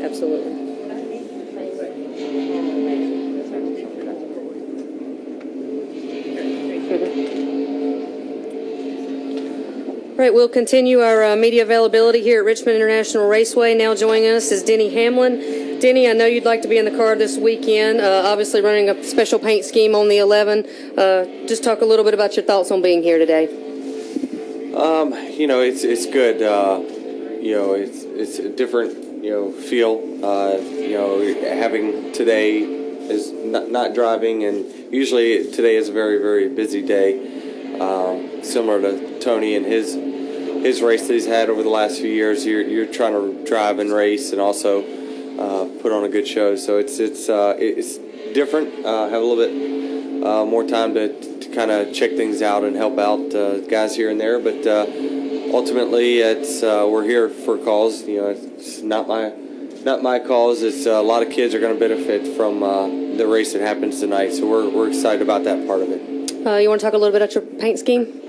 Absolutely. Right, we'll continue our media availability here at Richmond International Raceway. Now joining us is Denny Hamlin. Denny, I know you'd like to be in the car this weekend, obviously running a special paint scheme on the 11. Just talk a little bit about your thoughts on being here today. It's good. It's a different, feel. Having today is not driving, and usually today is a very, very busy day. Similar to Tony and his race that he's had over the last few years. You're trying to drive and race and also put on a good show. So it's different. Have a little bit more time to kind of check things out and help out guys here and there. But ultimately, it's we're here for cause. It's not my cause. It's a lot of kids are going to benefit from the race that happens tonight. So we're excited about that part of it. You want to talk a little bit about your paint scheme?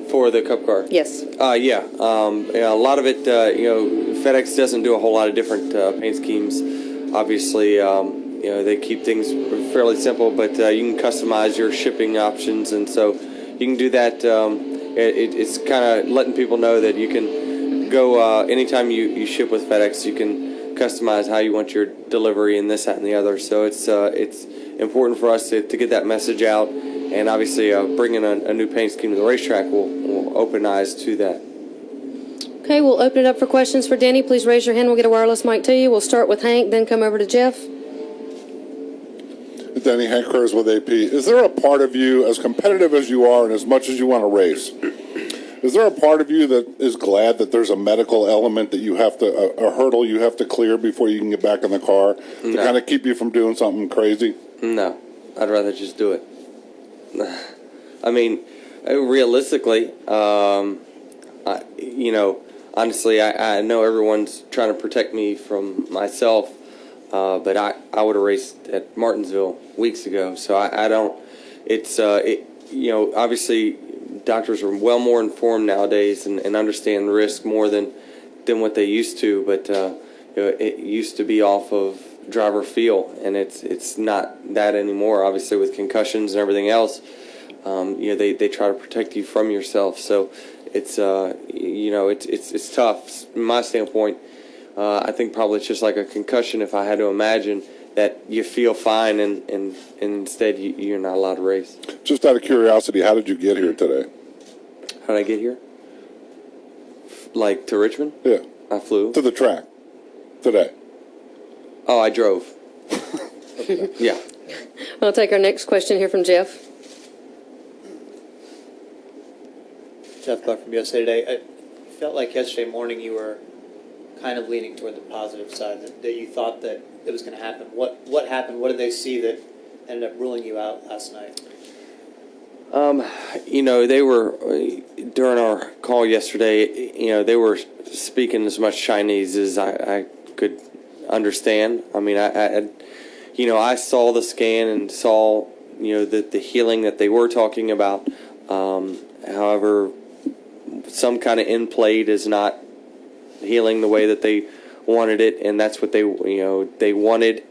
For the Cup car? Yes. Yeah. A lot of it, FedEx doesn't do a whole lot of different paint schemes. Obviously, they keep things fairly simple, but you can customize your shipping options, and so you can do that. It's kind of letting people know that you can go anytime you ship with FedEx, you can customize how you want your delivery and this, that, and the other. So it's important for us to get that message out. And obviously, bringing a new paint scheme to the racetrack will open eyes to that. Okay, we'll open it up for questions for Denny. Please raise your hand. We'll get a wireless mic to you. We'll start with Hank, then come over to Jeff. Denny, Hank Kurz with AP. Is there a part of you, as competitive as you are and as much as you want to race, is there a part of you that is glad that there's a medical element that you have to, a hurdle you have to clear before you can get back in the car to kind of keep you from doing something crazy? No, I'd rather just do it. I mean, realistically, honestly, I know everyone's trying to protect me from myself, but I would have raced at Martinsville weeks ago, so I don't. It's obviously doctors are well more informed nowadays and understand the risk more than what they used to, but it used to be off of driver feel, and it's not that anymore. Obviously, with concussions and everything else, they try to protect you from yourself. So it's it's tough. From my standpoint, I think probably it's just like a concussion. If I had to imagine that you feel fine and instead you're not allowed to race. Just out of curiosity, how did you get here today? How did I get here? Like to Richmond? Yeah. I flew. To the track today. Oh, I drove. Yeah. I'll take our next question here from Jeff. Jeff Buck from USA Today. I felt like yesterday morning you were kind of leaning toward the positive side, that you thought that it was going to happen. What happened? What did they see that ended up ruling you out last night? They were, during our call yesterday, they were speaking as much Chinese as I could understand. I mean, I saw the scan and saw, the healing that they were talking about. However, some kind of end plate is not healing the way that they wanted it, and that's what they wanted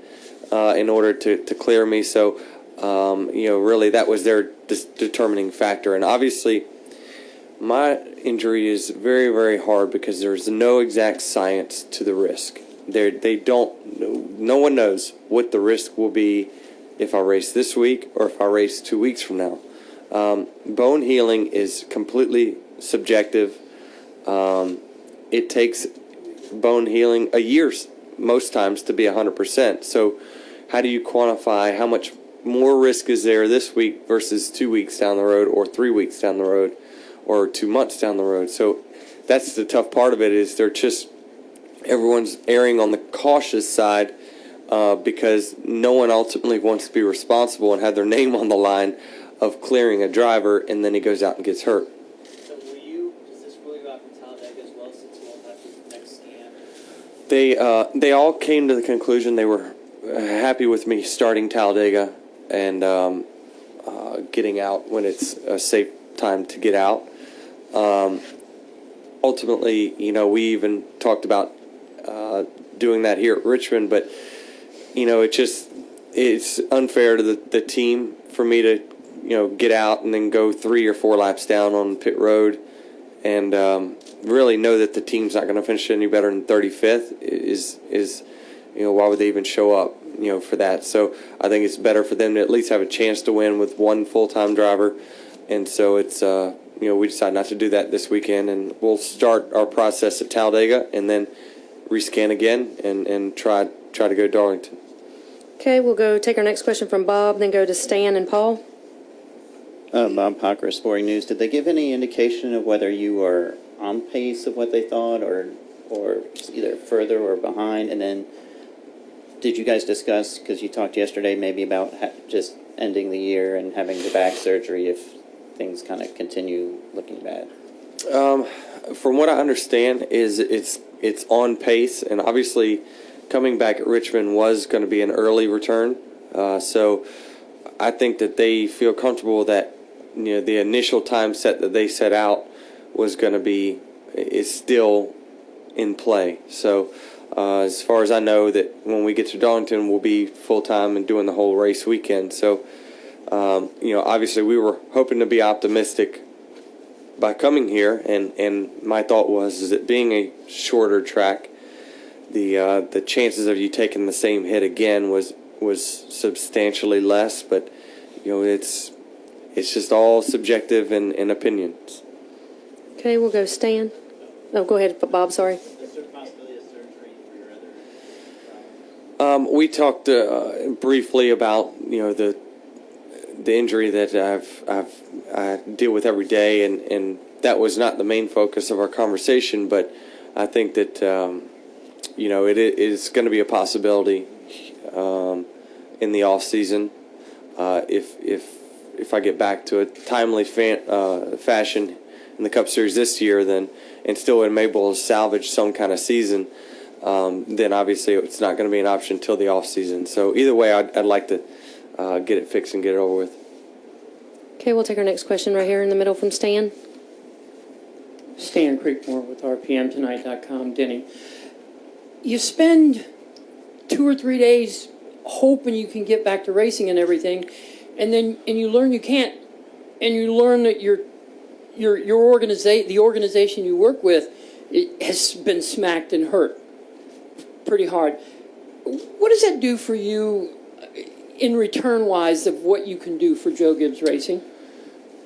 in order to clear me. So, really that was their determining factor. And obviously, my injury is very, very hard because there's no exact science to the risk. No one knows what the risk will be if I race this week or if I race 2 weeks from now. Bone healing is completely subjective. It takes bone healing a year most times to be 100%. So how do you quantify how much more risk is there this week versus 2 weeks down the road or 3 weeks down the road or 2 months down the road? So that's the tough part of it, is everyone's erring on the cautious side because no one ultimately wants to be responsible and have their name on the line of clearing a driver, and then he goes out and gets hurt. So does this rule you out from Talladega as well, since you won't have the next scan? They all came to the conclusion they were happy with me starting Talladega and getting out when it's a safe time to get out. Ultimately, we even talked about doing that here at Richmond, but it's unfair to the team for me to get out and then go 3 or 4 laps down on pit road and really know that the team's not going to finish any better than 35th is why would they even show up for that? So I think it's better for them to at least have a chance to win with one full-time driver, and so it's we decided not to do that this weekend, and we'll start our process at Talladega and then rescan again and try to go to Darlington. Okay, we'll go take our next question from Bob, then go to Stan and Paul. Bob Hocker, Sporting News. Did they give any indication of whether you were on pace of what they thought or either further or behind? And then did you guys discuss, because you talked yesterday maybe about just ending the year and having the back surgery if things kind of continue looking bad? From what I understand is it's on pace, and obviously coming back at Richmond was going to be an early return. So I think that they feel comfortable that the initial time set that they set out was going to be is still in play. So as far as I know, that when we get to Darlington, we'll be full time and doing the whole race weekend. So obviously we were hoping to be optimistic by coming here, and my thought was that being a shorter track, the chances of you taking the same hit again was substantially less. But it's just all subjective and opinions. Okay, we'll go Stan. Oh, go ahead, Bob, sorry. Is there a possibility of surgery for your other? We talked briefly about the injury that I deal with every day, and that was not the main focus of our conversation. But I think that it is going to be a possibility in the off season if I get back to a timely fashion in the Cup Series this year, then and still am able to salvage some kind of season, then obviously it's not going to be an option until the off season. So either way, I'd like to get it fixed and get it over with. Okay, we'll take our next question right here in the middle from Stan. Stan Creekmore with RPMTonight.com. Denny, you spend 2 or 3 days hoping you can get back to racing and everything, and you learn you can't, and you learn that the organization you work with, it has been smacked and hurt pretty hard. What does that do for you in return wise of what you can do for Joe Gibbs Racing?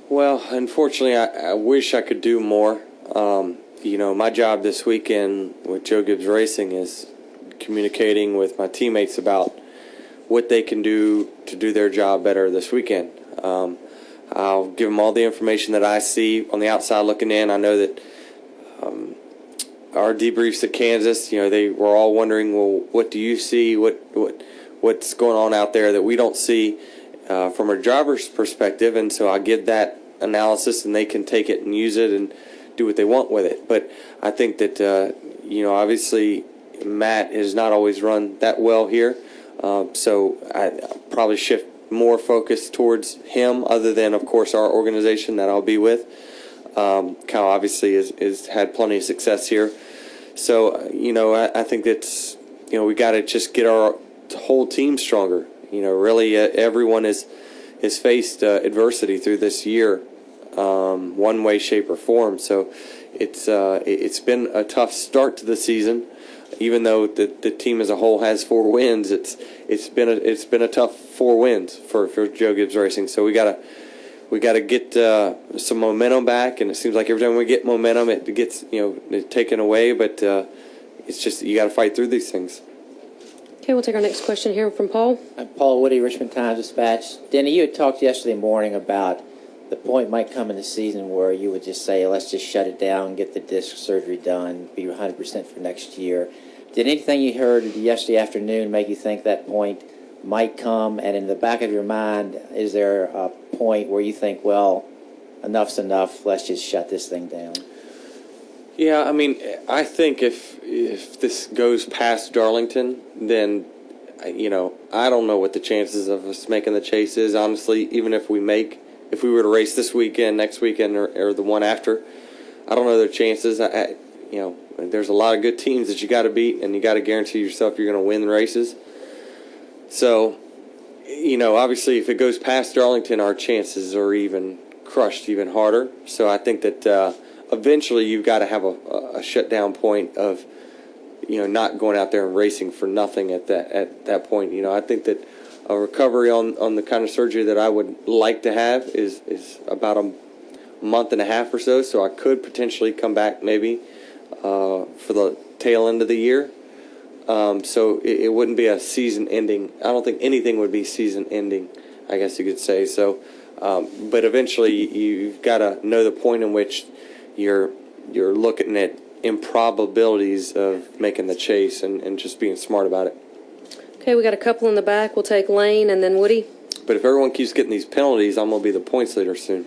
Well, unfortunately, I wish I could do more. My job this weekend with Joe Gibbs Racing is communicating with my teammates about what they can do to do their job better this weekend. I'll give them all the information that I see on the outside looking in. I know that our debriefs at Kansas, they were all wondering, well, what do you see? What's going on out there that we don't see from a driver's perspective? And so I give that analysis, and they can take it and use it and do what they want with it. But I think that obviously Matt has not always run that well here, so I probably shift more focus towards him, other than, of course, our organization that I'll be with. Kyle obviously has had plenty of success here. So, I think that's, we got to just get our whole team stronger. Really everyone has faced adversity through this year, one way, shape, or form. So it's been a tough start to the season. Even though the team as a whole has 4 wins, it's been a tough 4 wins for Joe Gibbs Racing. So we gotta get some momentum back, and it seems like every time we get momentum, it gets taken away. But it's just you got to fight through these things. Okay, we'll take our next question here from Paul. I'm Paul Woody, Richmond Times-Dispatch. Denny, you had talked yesterday morning about the point might come in the season where you would just say, let's just shut it down, get the disc surgery done, be 100% for next year. Did anything you heard yesterday afternoon make you think that point might come? And in the back of your mind, is there a point where you think, well, enough's enough, let's just shut this thing down? Yeah, I think if this goes past Darlington, then, I don't know what the chances of us making the chase is. Honestly, even if we were to race this weekend, next weekend, or the one after, I don't know their chances. there's a lot of good teams that you got to beat, and you got to guarantee yourself you're going to win the races. So, obviously, if it goes past Darlington, our chances are even crushed even harder. So I think that eventually you've got to have a shutdown point of, not going out there and racing for nothing at that point. I think that a recovery on the kind of surgery that I would like to have is about a month and a half or so. So I could potentially come back maybe for the tail end of the year. So it wouldn't be a season ending. I don't think anything would be season ending, I guess you could say. So, but eventually you've got to know the point in which you're looking at improbabilities of making the chase and just being smart about it. Okay, we got a couple in the back. We'll take Lane and then Woody. But if everyone keeps getting these penalties, I'm going to be the points leader soon.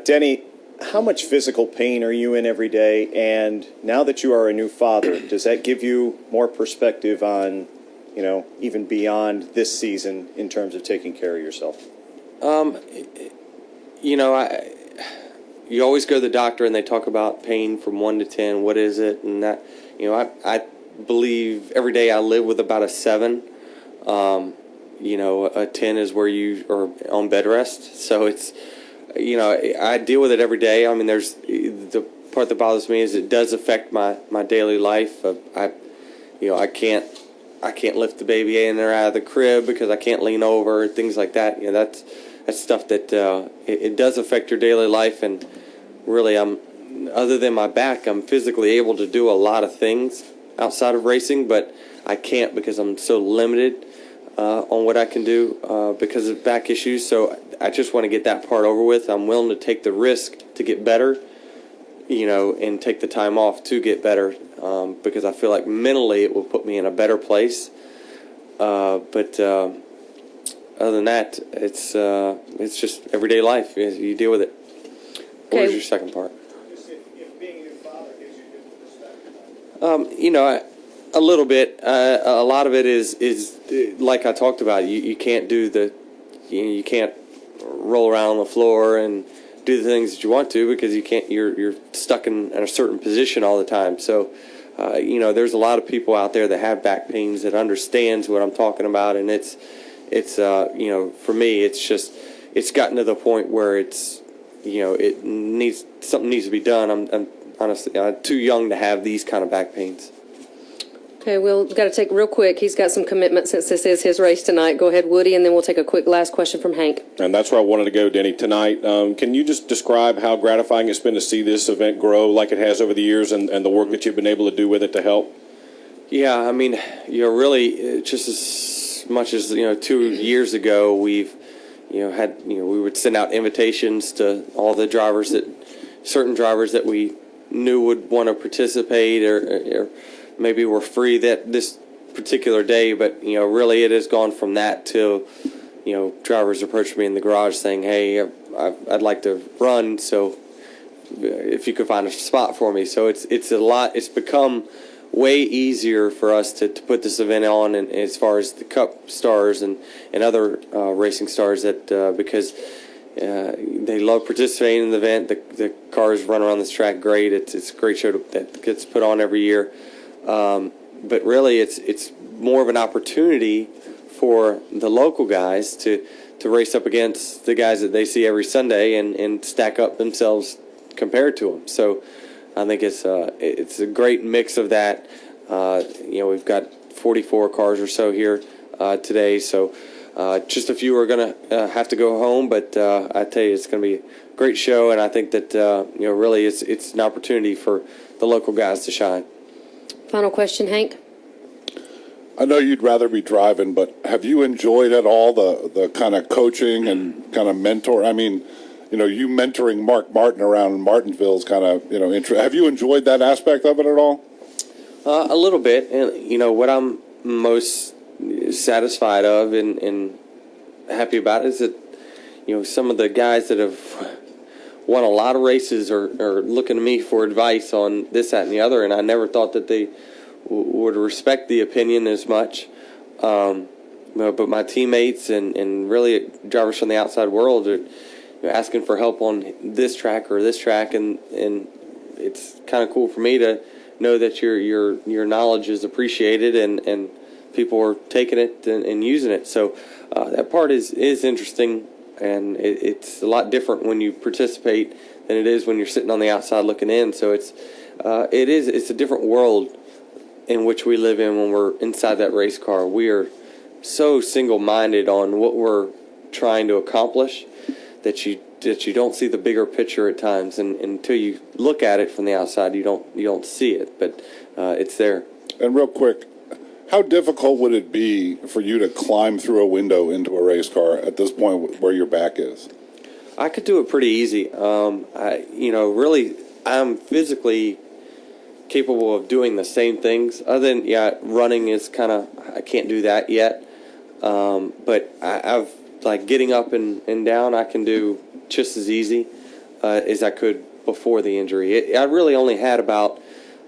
Denny, how much physical pain are you in every day? And now that you are a new father, does that give you more perspective on, even beyond this season in terms of taking care of yourself? You always go to the doctor and they talk about pain from 1 to 10. What is it? And that, I believe every day I live with about a 7. A 10 is where you are on bed rest. So it's, I deal with it every day. I mean, there's the part that bothers me is it does affect my daily life. I can't lift the baby in or out of the crib because I can't lean over, things like that. That's stuff that it does affect your daily life. And really, other than my back, I'm physically able to do a lot of things outside of racing, but I can't because I'm so limited on what I can do because of back issues. So I just want to get that part over with. I'm willing to take the risk to get better, and take the time off to get better because I feel like mentally it will put me in a better place. But other than that, it's just everyday life. You deal with it. What was Okay. your second part? If being a new father gives you different perspective. A little bit. A lot of it is like I talked about. You can't do you can't roll around on the floor and do the things that you want to because you can't. You're stuck in a certain position all the time. So, there's a lot of people out there that have back pains that understands what I'm talking about, and it's for me, it's gotten to the point where something needs to be done. I'm honestly too young to have these kind of back pains. Okay, we've got to take real quick. He's got some commitment since this is his race tonight. Go ahead, Woody, and then we'll take a quick last question from Hank. And that's where I wanted to go, Denny, tonight. Can you just describe how gratifying it's been to see this event grow like it has over the years and the work that you've been able to do with it to help? Yeah, I mean, really just as much as, 2 years ago, we've, had, we would send out invitations to all the certain drivers that we knew would want to participate or maybe were free this particular day. But, really it has gone from that to, drivers approaching me in the garage saying, hey, I'd like to run. So if you could find a spot for me. So it's a lot. It's become way easier for us to put this event on, and as far as the Cup stars and other racing stars that because they love participating in the event. The cars run around this track great. It's a great show that gets put on every year. But really, it's more of an opportunity for the local guys to race up against the guys that they see every Sunday and stack up themselves compared to them. So I think it's a great mix of that. We've got 44 cars or so here today, so just a few are going to have to go home. But I tell you, it's going to be a great show, and I think that really it's an opportunity for the local guys to shine. Final question, Hank. I know you'd rather be driving, but have you enjoyed at all the kind of coaching and kind of mentor? I mean, you mentoring Mark Martin around Martinsville is kind of, have you enjoyed that aspect of it at all? A little bit. And, what I'm most satisfied of and happy about is that, some of the guys that have won a lot of races are looking to me for advice on this, that, and the other. And I never thought that they would respect the opinion as much. But my teammates and really drivers from the outside world are, asking for help on this track or this track, and it's kind of cool for me to know that your knowledge is appreciated and people are taking it and using it. So that part is interesting, and it's a lot different when you participate than it is when you're sitting on the outside looking in. So it's a different world in which we live in when we're inside that race car. We are so single-minded on what we're trying to accomplish that you don't see the bigger picture at times, and until you look at it from the outside, you don't see it, but it's there. And real quick, how difficult would it be for you to climb through a window into a race car at this point where your back is? I could do it pretty easy. Really, I'm physically capable of doing the same things. Other than, running is I can't do that yet. But I've, like, getting up and down, I can do just as easy as I could before the injury. I really only had about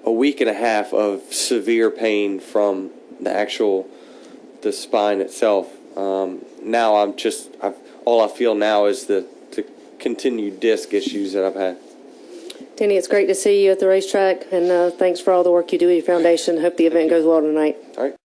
a week and a half of severe pain from the spine itself. Now all I feel now is the continued disc issues that I've had. Denny, it's great to see you at the racetrack, and thanks for all the work you do at your foundation. Hope the event goes well tonight. All right.